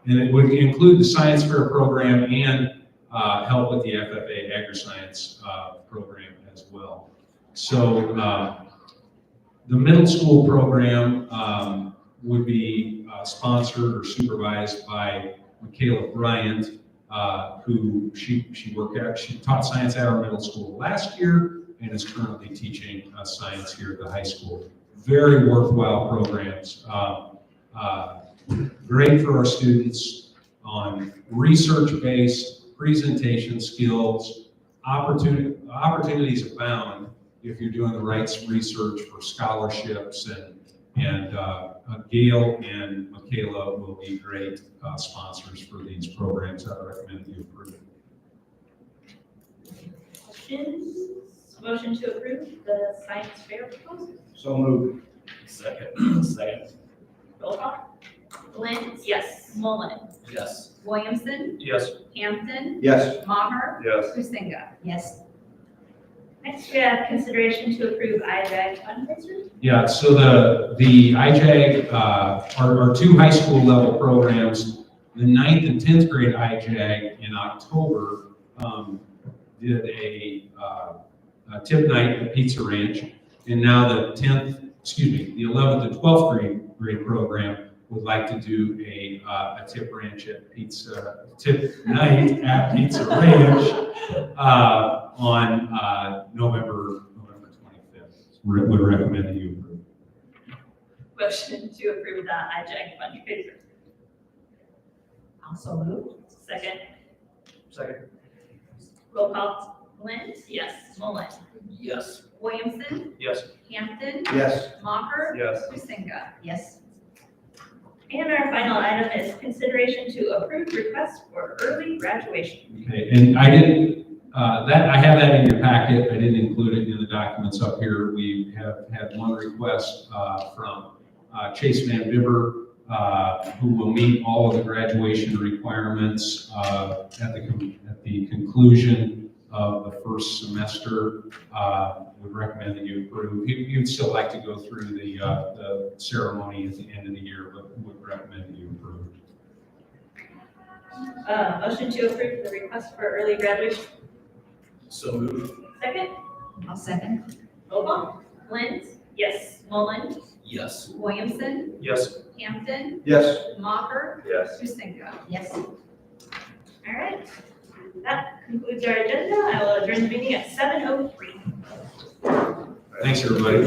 and it would include the science fair program and help with the FFA agri-science program as well. So the middle school program would be sponsored or supervised by Michaela Bryant, who she taught science at our middle school last year and is currently teaching science here at the high school. Very worthwhile programs. Great for our students on research-based presentation skills. Opportunities abound if you're doing the right research for scholarships, and Gail and Michaela will be great sponsors for these programs. I would recommend you approve it. Questions? Motion to approve the science fair proposal. So moved. Second. Second. Roll call. Lent, yes. Mullen, Yes. Williamson, Yes. Hampton, Yes. Maher, Yes. Husinga. Yes. Next, we have consideration to approve IJAG fundraiser. Yeah, so the IJAG are two high school level programs. The 9th and 10th grade IJAG in October did a tip night at Pizza Ranch, and now the 11th and 12th grade program would like to do a tip night at Pizza Ranch on November 25th. Would recommend that you approve. Motion to approve the IJAG fundraiser. Also moved. Second. Second. Roll call. Lent, yes. Mullen, Yes. Williamson, Yes. Hampton, Yes. Maher, Yes. Husinga. Yes. And our final item is consideration to approve request for early graduation. Okay, and I didn't, I have that in your packet. I didn't include it in the documents up here. We have had one request from Chase Van Bibber, who will meet all of the graduation requirements at the conclusion of the first semester, would recommend that you approve. You'd still like to go through the ceremony at the end of the year, but would recommend that you approve. Motion to approve the request for early graduation. So moved. Second, I'll second. roll call. Lind? Yes. Mullen? Yes. Williamson, Yes. Hampton, Yes. Mocker, Yes. Hustenko. Yes. All right. That concludes our agenda. I will adjourn the meeting at 7:03. Thanks, everybody.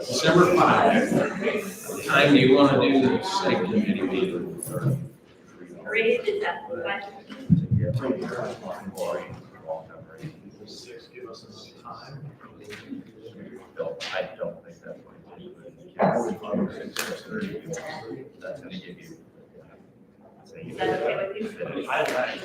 December 5. Time do you want to do the site committee meeting? Raised is at 5:15. Six, give us enough time. I don't think that's going to be. That's gonna give you. Is that okay with you? I like,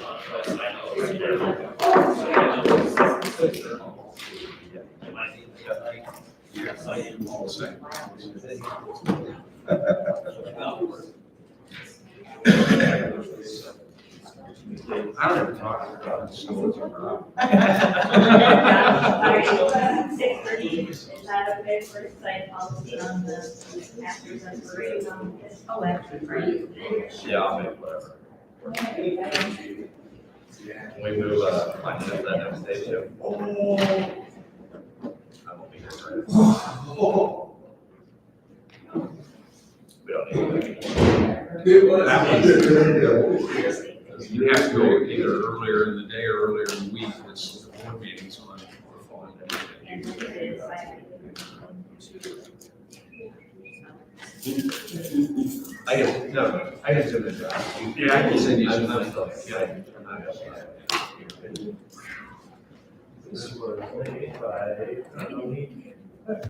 I don't ever talk about it, so it's a problem. All right, 6:30, is that okay for site policy on the after separation? Oh, after, right? Yeah, I'll make whatever. Can we move, like, to that next stage too? I won't be here for it. We don't need to. You have to go either earlier in the day or earlier in the week, it's the board meetings on the following day. And it is like. I guess, no, I guess do the job. Yeah, I can send you some I'm stuff. still- yeah, I'm not gonna- This was made by,